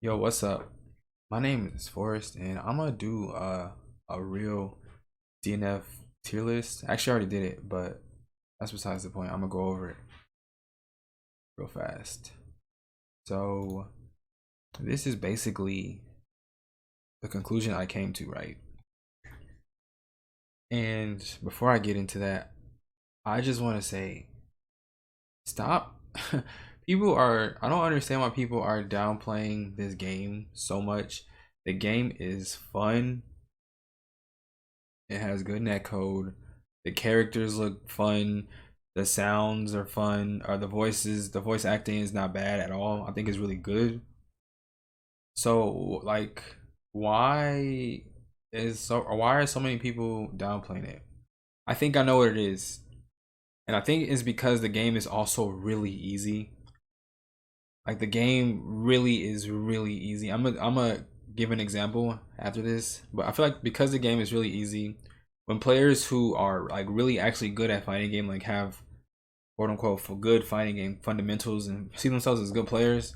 Yo, what's up? My name is Forrest, and I'm gonna do a real DNF tier list. Actually, I already did it, but that's besides the point. I'm gonna go over it real fast. So, this is basically the conclusion I came to, right? And before I get into that, I just want to say, stop. I don't understand why people are downplaying this game so much. The game is fun. It has good netcode. The characters look fun. The sounds are fun. Or the voice acting is not bad at all. I think it's really good. So like, why why are so many people downplaying it? I think I know what it is, and I think it's because the game is also really easy. Like the game really is really easy. I'm gonna give an example after this, but I feel like because the game is really easy, when players who are like really actually good at fighting game, like have quote unquote for good fighting game fundamentals and see themselves as good players,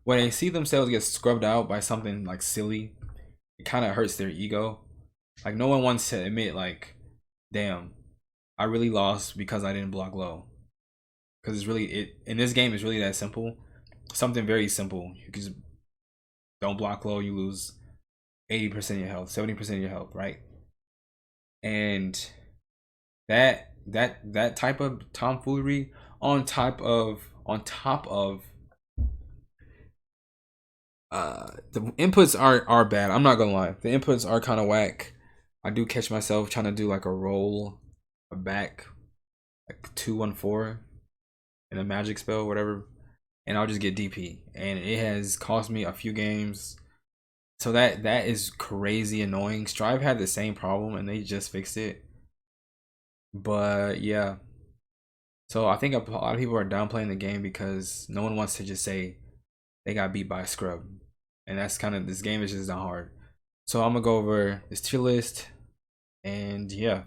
when they see themselves get scrubbed out by something like silly, it kind of hurts their ego. Like no one wants to admit like, damn, I really lost because I didn't block low. Because it's really it in this game is really that simple. Something very simple. You can just don't block low, you lose 80% of your health, 70% of your health, right? And that type of tomfoolery on top of the inputs are bad. I'm not gonna lie. The inputs are kind of whack. I do catch myself trying to do like a roll, a back, like 2-1-4 in a magic spell, whatever, and I'll just get DP. And it has cost me a few games. So that is crazy annoying. Strive had the same problem and they just fixed it. But yeah. So I think a lot of people are downplaying the game because no one wants to just say they got beat by a scrub. And that's kind of this game is just not hard. So I'm gonna go over this tier list and yeah.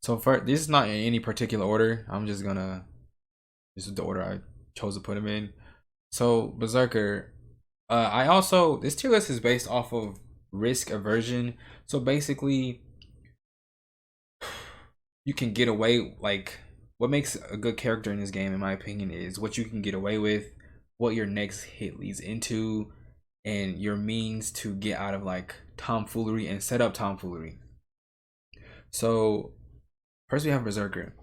So for this is not in any particular order. This is the order I chose to put them in. So Berserker, I also this tier list is based off of risk aversion. So basically, you can get away like what makes a good character in this game, in my opinion, is what you can get away with, what your next hit leads into, and your means to get out of like tomfoolery and set up tomfoolery. So first we have Berserker.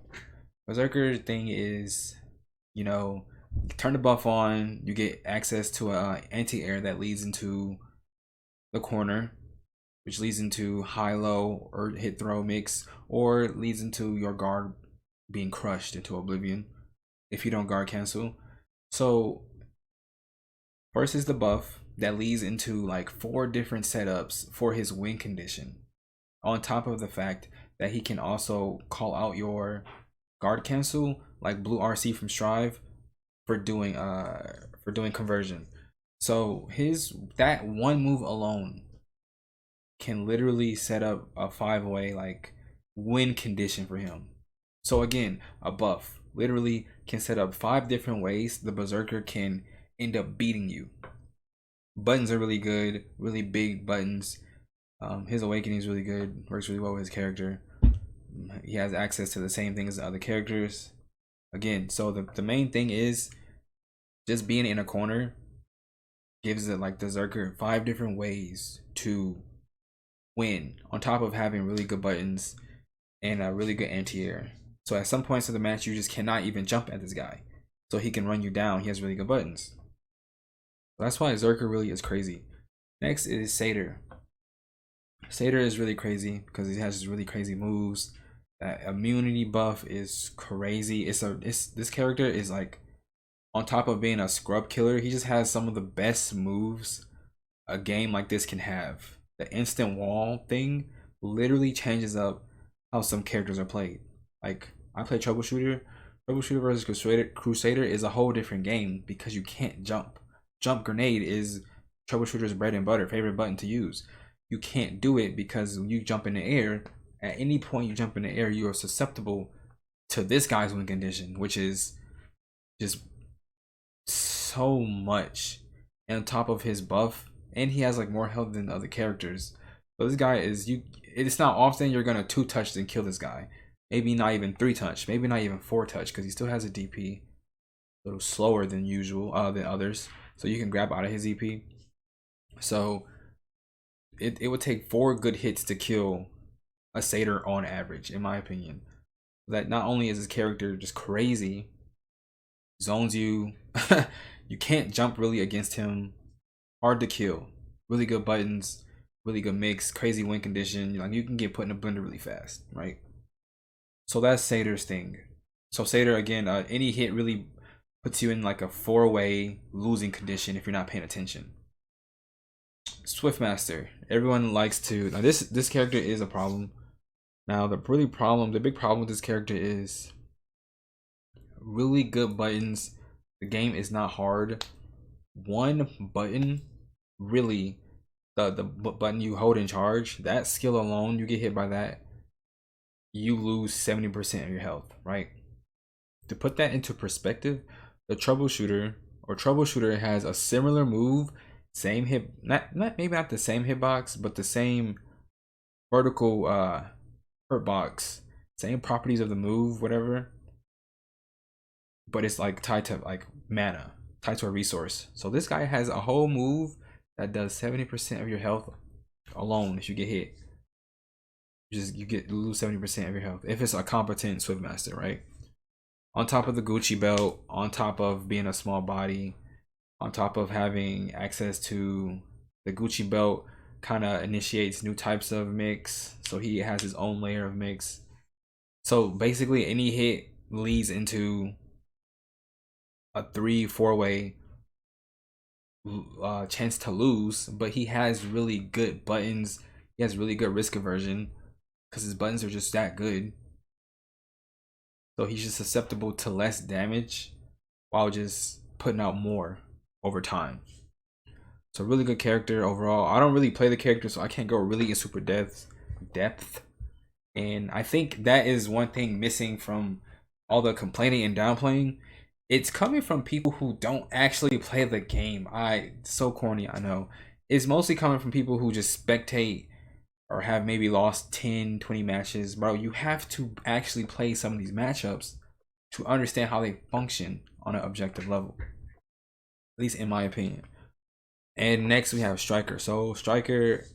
Berserker thing is, you know, turn the buff on, you get access to a anti-air that leads into the corner, which leads into high-low or hit throw mix, or leads into your guard being crushed into oblivion if you don't guard cancel. So first is the buff that leads into like 4 different setups for his win condition. On top of the fact that he can also call out your guard cancel like blue RC from Strive for doing conversion. So his that one move alone can literally set up a 5-way like win condition for him. So again, a buff literally can set up 5 different ways the berserker can end up beating you. Buttons are really good, really big buttons. His awakening is really good, works really well with his character. He has access to the same thing as the other characters. Again, so the main thing is just being in a corner gives it like the Berserker 5 different ways to win, on top of having really good buttons and a really good anti-air. So at some points of the match, you just cannot even jump at this guy. So he can run you down. He has really good buttons. That's why Berserker really is crazy. Next is Seder. Seder is really crazy because he has really crazy moves. That immunity buff is crazy. This character is like, on top of being a scrub killer, he just has some of the best moves a game like this can have. The instant wall thing literally changes up how some characters are played. Like I play troubleshooter. Troubleshooter versus Crusader is a whole different game because you can't jump. Jump grenade is troubleshooter's bread and butter, favorite button to use. You can't do it because when you jump in the air, at any point you jump in the air, you are susceptible to this guy's win condition, which is just so much. and on top of his buff, and he has like more health than other characters. So this guy is you. It's not often you're gonna 2-touch and kill this guy. Maybe not even 3-touch. Maybe not even 4-touch because he still has a DP. A little slower than usual, than others. So you can grab out of his EP. So it would take 4 good hits to kill a Seder on average, in my opinion. That not only is his character just crazy, zones you, you can't jump really against him, hard to kill, really good buttons, really good mix, crazy win condition. Like you can get put in a blender really fast, right? So that's Seder's thing. So Seder again, any hit really puts you in like a 4-way losing condition if you're not paying attention. Swiftmaster. Everyone likes to. Now this character is a problem. Now the big problem with this character is really good buttons. The game is not hard. One button, really, the button you hold in charge, that skill alone, you get hit by that, you lose 70% of your health, right? To put that into perspective, the troubleshooter has a similar move, same hit, not maybe not the same hitbox, but the same vertical hurt box, same properties of the move, whatever. But it's like tied to like mana, tied to a resource. So this guy has a whole move that does 70% of your health alone if you get hit. You lose 70% of your health if it's a competent Swiftmaster, right? On top of the Gucci belt, on top of being a small body, on top of having access to the Gucci belt, kind of initiates new types of mix. So he has his own layer of mix. So basically any hit leads into a 3-4-way chance to lose, but he has really good buttons. He has really good risk aversion because his buttons are just that good. So he's just susceptible to less damage while just putting out more over time. So really good character overall. I don't really play the character, so I can't go really in super depth. And I think that is one thing missing from all the complaining and downplaying. It's coming from people who don't actually play the game. So corny, I know. It's mostly coming from people who just spectate or have maybe lost 10-20 matches. Bro, you have to actually play some of these matchups to understand how they function on an objective level, at least in my opinion. And next we have Striker. So Striker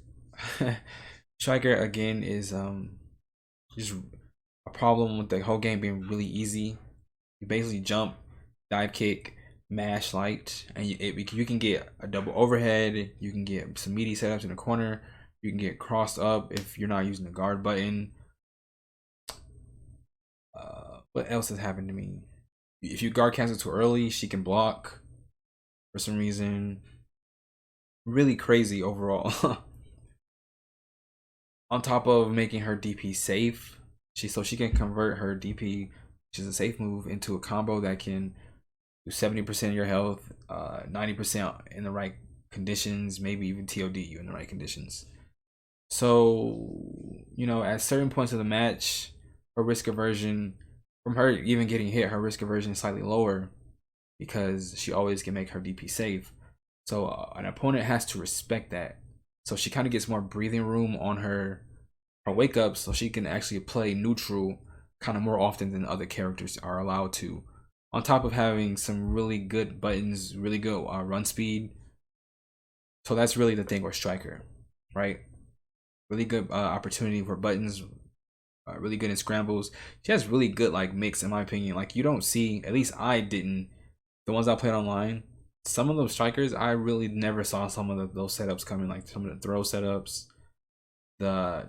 Striker again is just a problem with the whole game being really easy. You basically jump, dive kick, mash light, and you can get a double overhead. You can get some meaty setups in the corner. You can get crossed up if you're not using the guard button. What else has happened to me? If you guard cancel too early, she can block for some reason. Really crazy overall. On top of making her DP safe, she can convert her DP, which is a safe move, into a combo that can do 70% of your health, 90% in the right conditions, maybe even TOD you in the right conditions. So, you know, at certain points of the match, her risk aversion from her even getting hit, her risk aversion is slightly lower because she always can make her DP safe. So an opponent has to respect that. So she kind of gets more breathing room on her wake up, so she can actually play neutral kind of more often than other characters are allowed to. On top of having some really good buttons, really good run speed. So that's really the thing with Striker, right? Really good opportunity for buttons, really good in scrambles. She has really good like mix in my opinion. Like you don't see, at least I didn't, the ones I played online, some of those strikers I really never saw some of those setups coming, like some of the throw setups, the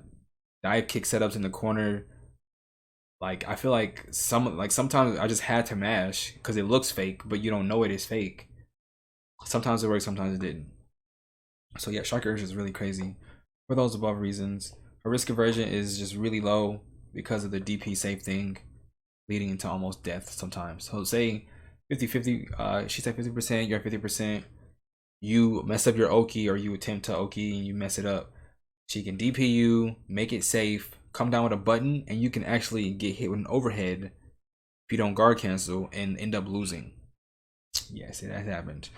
dive kick setups in the corner. Like I feel like sometimes I just had to mash because it looks fake, but you don't know it is fake. Sometimes it works, sometimes it didn't. So yeah, Striker is just really crazy for those above reasons. Her risk aversion is just really low because of the DP safe thing, leading into almost death sometimes. So say 50-50, she's at 50%, you're at 50%. You mess up your Oki or you attempt to Oki and you mess it up. She can DP you, make it safe, come down with a button, and you can actually get hit with an overhead if you don't guard cancel and end up losing. Yes, that happened.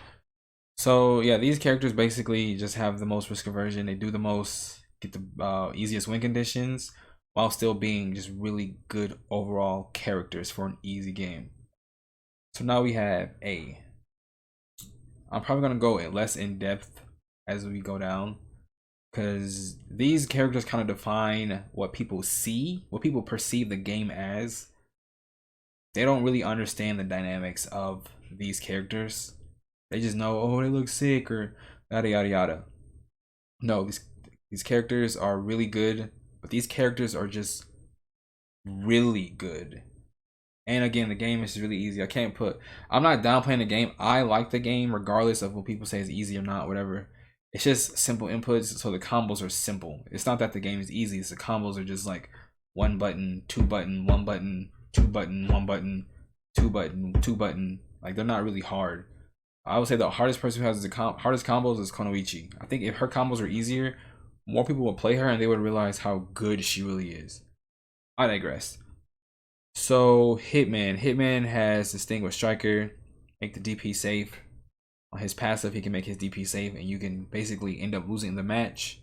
So yeah, these characters basically just have the most risk aversion. They do the most, get the easiest win conditions, while still being just really good overall characters for an easy game. So now we have A. I'm probably gonna go less in depth as we go down, because these characters kind of define what people see, what people perceive the game as. They don't really understand the dynamics of these characters. They just know, oh, they look sick or yada yada yada. No, these characters are really good, but these characters are just really good. And again, the game is really easy. I'm not downplaying the game. I like the game regardless of what people say is easy or not, whatever. It's just simple inputs, so the combos are simple. It's not that the game is easy. It's the combos are just like one button, two button, one button, two button, one button, two button, two button. Like, they're not really hard. I would say the hardest person who has the hardest combos is Konoichi. I think if her combos were easier, more people would play her and they would realize how good she really is. I digress. So Hitman has this thing with Striker, make the DP safe. On his passive, he can make his DP safe, and you can basically end up losing the match,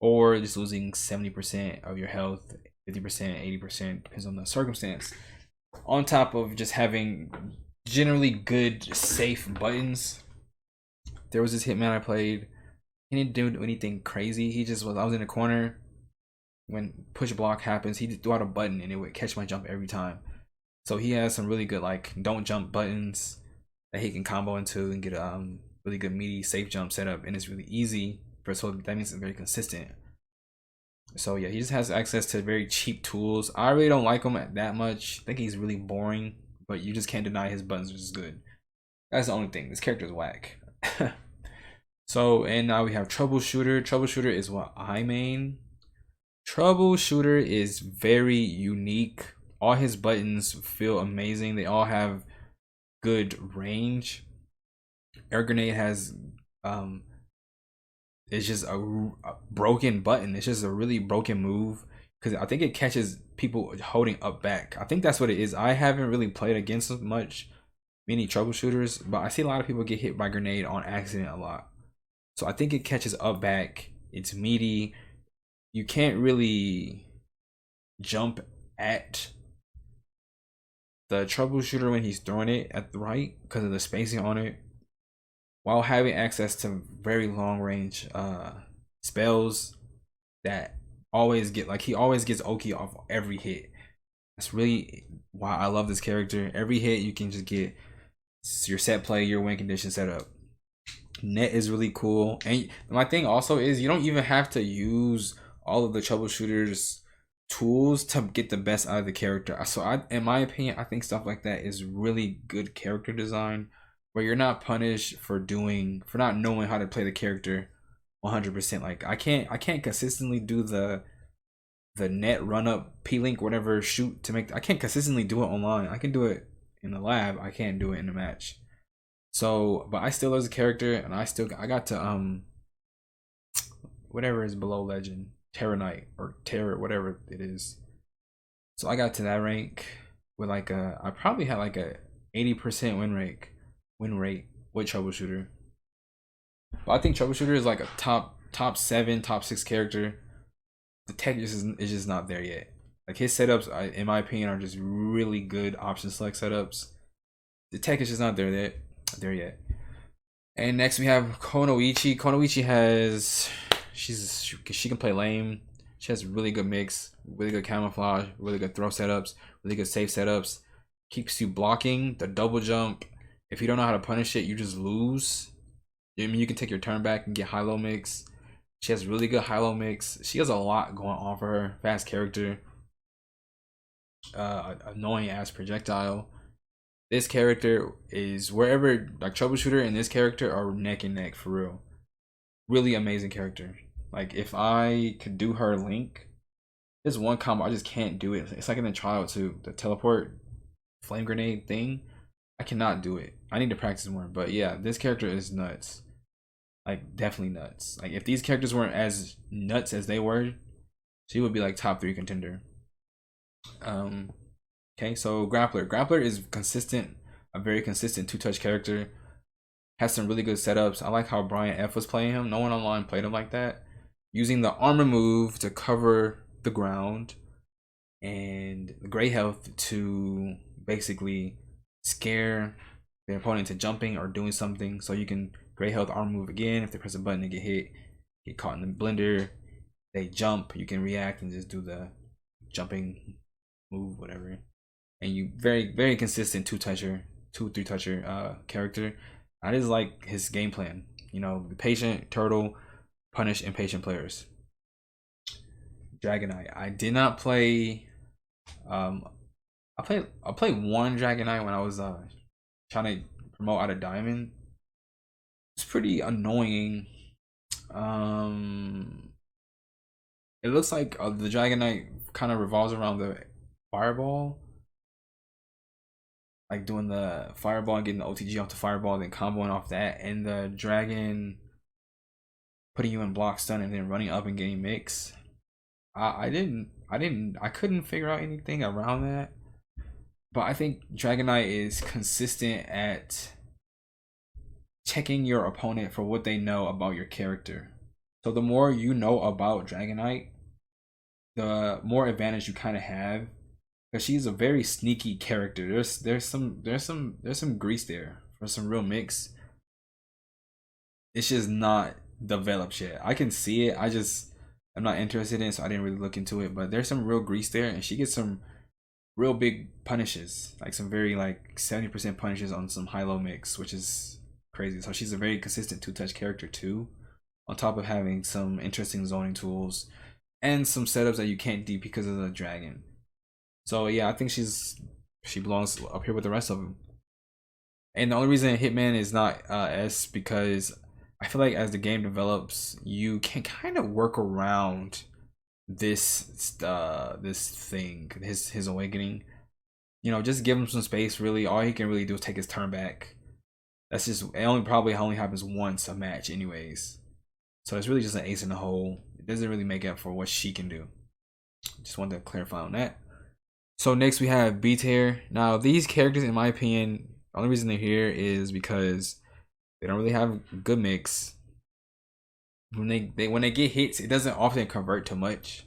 or just losing 70% of your health, 50%, 80%, depends on the circumstance. On top of just having generally good safe buttons. There was this Hitman I played. He didn't do anything crazy. He just was, I was in a corner. When push block happens, he just threw out a button and it would catch my jump every time. So he has some really good like don't jump buttons that he can combo into and get a really good meaty safe jump setup, and it's really easy for, so that means it's very consistent. So yeah, he just has access to very cheap tools. I really don't like him that much. I think he's really boring, but you just can't deny his buttons are just good. That's the only thing. This character is whack. So, and now we have troubleshooter. Troubleshooter is what I main. Troubleshooter is very unique. All his buttons feel amazing. They all have good range. Air grenade has it's just a broken button. It's just a really broken move, because I think it catches people holding up back. I think that's what it is. I haven't really played against many troubleshooters, but I see a lot of people get hit by grenade on accident a lot. So I think it catches up back. It's meaty. You can't really jump at the troubleshooter when he's throwing it at the right because of the spacing on it, while having access to very long range spells that always get, like, he always gets Oki off every hit. That's really why I love this character. Every hit you can just get your set play, your win condition set up. Net is really cool, and my thing also is you don't even have to use all of the troubleshooters tools to get the best out of the character. So in my opinion, I think stuff like that is really good character design, where you're not punished for not knowing how to play the character 100%. Like, I can't consistently do the net run up P-Link whatever shoot to make. I can't consistently do it online. I can do it in the lab. I can't do it in the match. So, but I still love the character, and I got to whatever is below legend, Terranite or Terror, whatever it is. So I got to that rank with like I probably had like a 80% win rate with troubleshooter. But I think troubleshooter is like a top 7, top 6 character. The tech is just not there yet. Like, his setups, in my opinion, are just really good option select setups. The tech is just not there yet. And next we have Konoichi. Konoichi has she can play lame. She has really good mix, really good camouflage, really good throw setups, really good safe setups. Keeps you blocking the double jump. If you don't know how to punish it, you just lose. I mean, you can take your turn back and get high-low mix. She has really good high-low mix. She has a lot going on for her. Fast character. Annoying ass projectile. This character is wherever, like, troubleshooter and this character are neck and neck for real. Really amazing character. Like, if I could do her link, there's one combo I just can't do it. It's like in the trial too, the teleport flame grenade thing. I cannot do it. I need to practice more. But yeah, this character is nuts. Like, definitely nuts. Like, if these characters weren't as nuts as they were, she would be like top 3 contender. Okay, so Grappler. Grappler is consistent, a very consistent 2-touch character. Has some really good setups. I like how Brian F was playing him. No one online played him like that. Using the armor move to cover the ground and gray health to basically scare the opponent to jumping or doing something, so you can gray health armor move again. If they press a button, they get hit, get caught in the blender, they jump, you can react and just do the jumping move, whatever. And you very consistent two three toucher character. I just like his game plan. You know, patient, turtle, punish impatient players. Dragonite. I did not play. I played one Dragonite when I was trying to promote out of Diamond. It's pretty annoying. It looks like the Dragonite kind of revolves around the fireball, like doing the fireball and getting the OTG off the fireball, then comboing off that, and the dragon putting you in block stun and then running up and getting mix. I couldn't figure out anything around that. But I think Dragonite is consistent at checking your opponent for what they know about your character. So the more you know about Dragonite, the more advantage you kind of have, because she's a very sneaky character. There's some grease there for some real mix. It's just not developed yet. I can see it. I'm not interested in it, so I didn't really look into it. But there's some real grease there, and she gets some real big punishes, like some very like 70% punishes on some high-low mix, which is crazy. So she's a very consistent two-touch character too, on top of having some interesting zoning tools and some setups that you can't do because of the dragon. So yeah, I think she belongs up here with the rest of them. And the only reason Hitman is not S, because I feel like as the game develops, you can kind of work around this thing, his awakening. You know, just give him some space. Really, all he can really do is take his turn back. That's just, it probably only happens once a match anyways, so it's really just an ace in the hole. It doesn't really make up for what she can do. Just wanted to clarify on that. So next we have B tier. Now these characters, in my opinion, the only reason they're here is because they don't really have good mix. When they get hits, it doesn't often convert to much.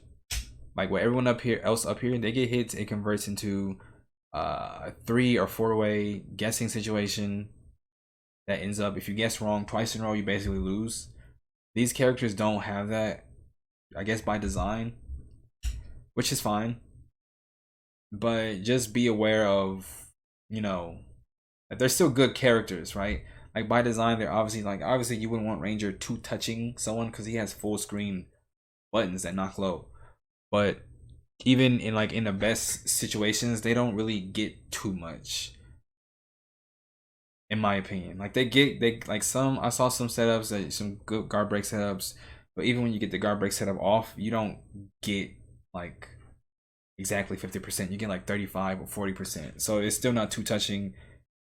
Like what everyone up here they get hits, it converts into a 3 or 4 way guessing situation that ends up, if you guess wrong twice in a row, you basically lose. These characters don't have that, I guess by design, which is fine. But just be aware of, you know, that they're still good characters, right? Like by design, they're obviously you wouldn't want Ranger two touching someone because he has full screen buttons that knock low. But even in the best situations, they don't really get too much, in my opinion. Like I saw some setups, that some good guard break setups, but even when you get the guard break setup off, you don't get like exactly 50%. You get like 35 or 40%. So it's still not too touching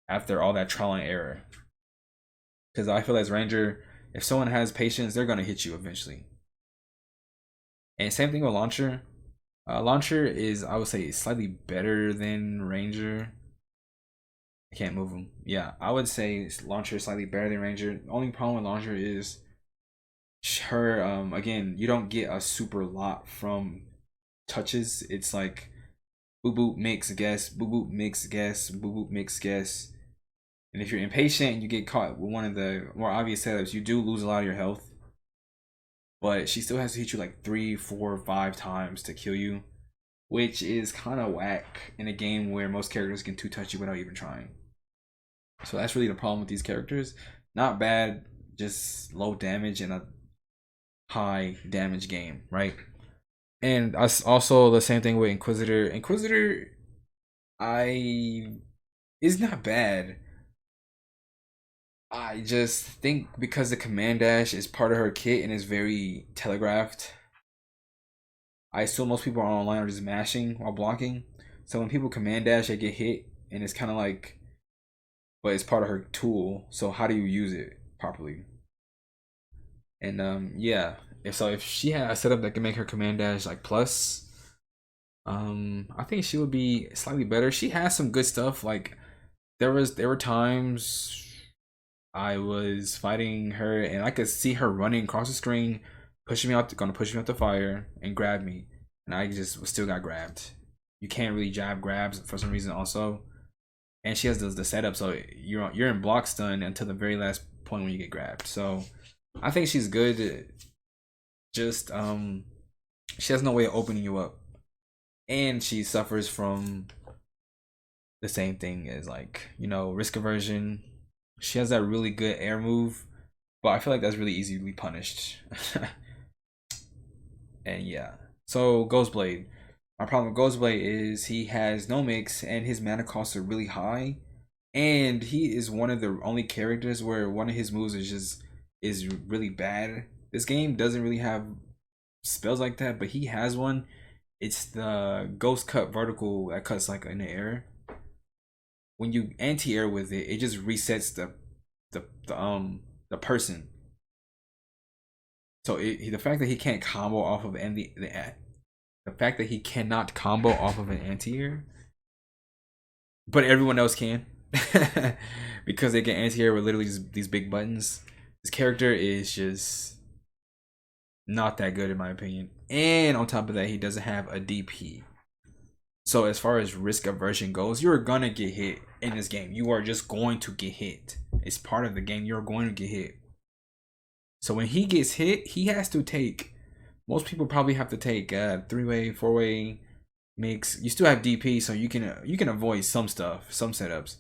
after all that trial and error. Because I feel as Ranger, if someone has patience, they're gonna hit you eventually. And same thing with Launcher. Launcher is, I would say, slightly better than Ranger. I can't move him. Yeah, I would say Launcher is slightly better than Ranger. The only problem with Launcher is her, again, you don't get a super lot from touches. It's like boop boop mix guess, boop boop mix guess, boop boop mix guess. And if you're impatient and you get caught with one of the more obvious setups, you do lose a lot of your health. But she still has to hit you like 3, 4, 5 times to kill you, which is kind of whack in a game where most characters can two-touch you without even trying. So that's really the problem with these characters. Not bad, just low damage in a high damage game, right? And also the same thing with Inquisitor. Inquisitor, is not bad. I just think because the command dash is part of her kit and is very telegraphed, I assume most people online are just mashing while blocking. So when people command dash, they get hit, and it's kind of like, but it's part of her tool. So how do you use it properly? And yeah, if she had a setup that can make her command dash like plus, I think she would be slightly better. She has some good stuff. Like there were times I was fighting her, and I could see her running across the screen, pushing me out, gonna push me out the fire and grab me, and I just still got grabbed. You can't really jab grabs for some reason, also, and she has the setup, so you're in block stun until the very last point when you get grabbed. So I think she's good. Just she has no way of opening you up, and she suffers from the same thing as, like, risk aversion. She has that really good air move, but I feel like that's really easily punished. And yeah, so Ghostblade. My problem with Ghostblade is he has no mix, and his mana costs are really high, and he is one of the only characters where one of his moves is really bad. This game doesn't really have spells like that, but he has one. It's the Ghost Cut Vertical that cuts like in the air. When you anti-air with it, it just resets the person. So the fact that he can't combo off of the fact that he cannot combo off of an anti-air, but everyone else can, because they get anti-air with literally these big buttons. This character is just not that good in my opinion, and on top of that, he doesn't have a DP. So as far as risk aversion goes, you're gonna get hit in this game. You are just going to get hit. It's part of the game. You're going to get hit. So when he gets hit, he has to take. Most people probably have to take a 3-way, 4-way mix. You still have DP, so you can avoid some stuff, some setups.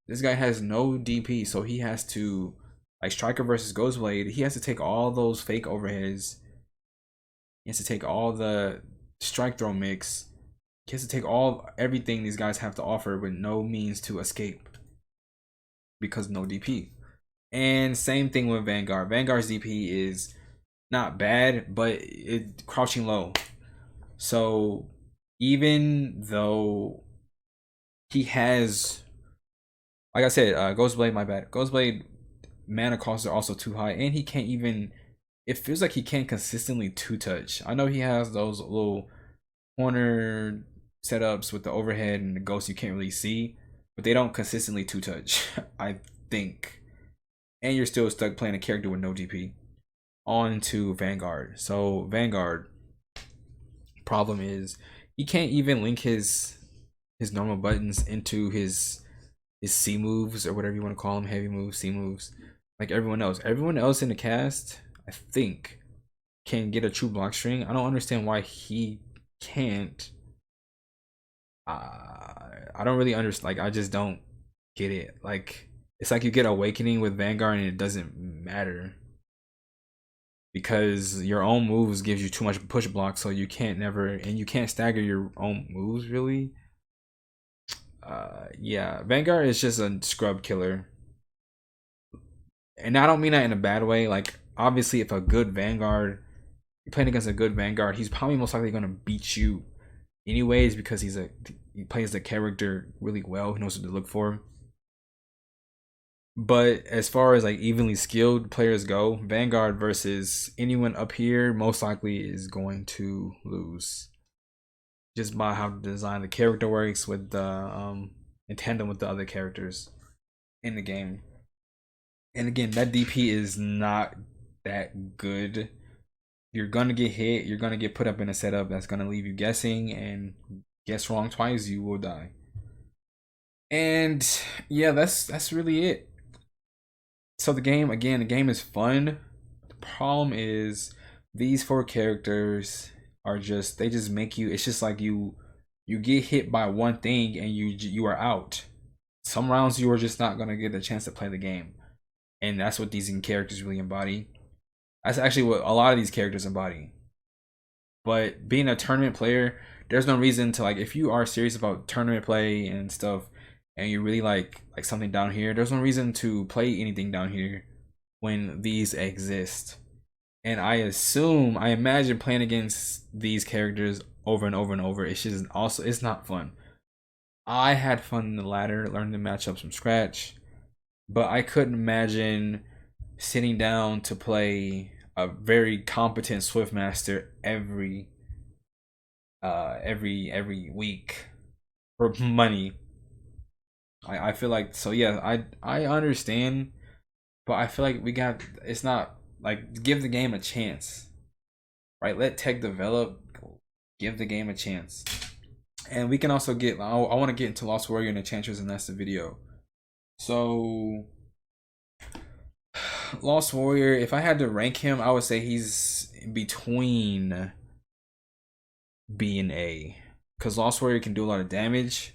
This guy has no DP, so he has to, like Striker versus Ghostblade, he has to take all those fake overheads. He has to take all the strike throw mix. He has to take everything these guys have to offer with no means to escape because no DP. And same thing with Vanguard. Vanguard's DP is not bad, but it's crouching low. So even though he has, like I said, Ghostblade, my bad. Ghostblade mana costs are also too high, and he can't even. It feels like he can't consistently two-touch. I know he has those little corner setups with the overhead and the ghost you can't really see, but they don't consistently two-touch, I think. And you're still stuck playing a character with no DP. On to Vanguard. So Vanguard, problem is he can't even link his normal buttons into his C moves, or whatever you want to call them, heavy moves, C moves, like everyone else. Everyone else in the cast, I think, can get a true block string. I don't understand why he can't. I don't really understand. Like, I just don't get it. Like, it's like you get Awakening with Vanguard and it doesn't matter because your own moves gives you too much push block, so you can't you can't stagger your own moves really. Yeah, Vanguard is just a scrub killer, and I don't mean that in a bad way. Like, obviously, if a good Vanguard, you're playing against a good Vanguard, he's probably most likely gonna beat you anyways because he plays the character really well. He knows what to look for. But as far as like evenly skilled players go, Vanguard versus anyone up here most likely is going to lose, just by how the design the character works with the in tandem with the other characters in the game. And again, that DP is not that good. You're gonna get hit. You're gonna get put up in a setup that's gonna leave you guessing, and guess wrong twice, you will die. And yeah, that's really it. So the game, again, the game is fun. The problem is these 4 characters are just, they just make you, it's just like you get hit by one thing and you are out. Some rounds you are just not gonna get a chance to play the game, and that's what these characters really embody. That's actually what a lot of these characters embody. But being a tournament player, there's no reason to, like, if you are serious about tournament play and stuff, and you really like something down here, there's no reason to play anything down here when these exist. And I imagine playing against these characters over and over and over, it's just also, it's not fun. I had fun in the ladder, learning the matchups from scratch, but I couldn't imagine sitting down to play a very competent Swiftmaster every week for money. I feel like, so yeah, I understand but I feel like it's not like, give the game a chance, right? Let tech develop, give the game a chance. And we can also get, I want to get into Lost Warrior and Enchantress, and that's the video. So Lost Warrior, if I had to rank him, I would say he's between B and A, because Lost Warrior can do a lot of damage.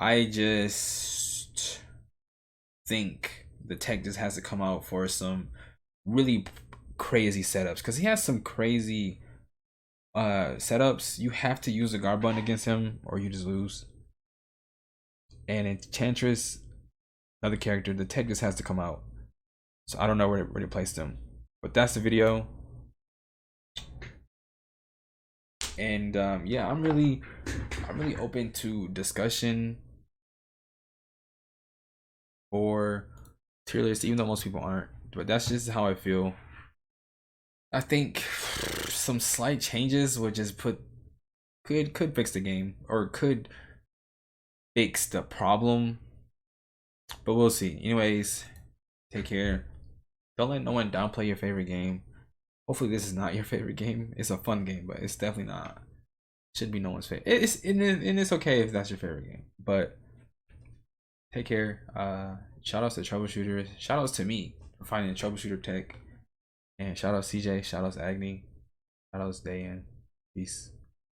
I just think the tech just has to come out for some really crazy setups, because he has some crazy setups. You have to use a guard button against him or you just lose. And Enchantress, another character, the tech just has to come out. So I don't know where to place them, but that's the video. And yeah, I'm really open to discussion or tier list, even though most people aren't. But that's just how I feel. I think some slight changes would just could fix the game, or could fix the problem. But we'll see. Anyways, take care. Don't let no one downplay your favorite game. Hopefully this is not your favorite game. It's a fun game, but it's definitely not. Should be no one's favorite. It's okay if that's your favorite game. But take care. Shout outs to troubleshooters. Shout outs to me for finding a troubleshooter tech. And shout out CJ. Shout outs Agni. Shout outs Dayan. Peace.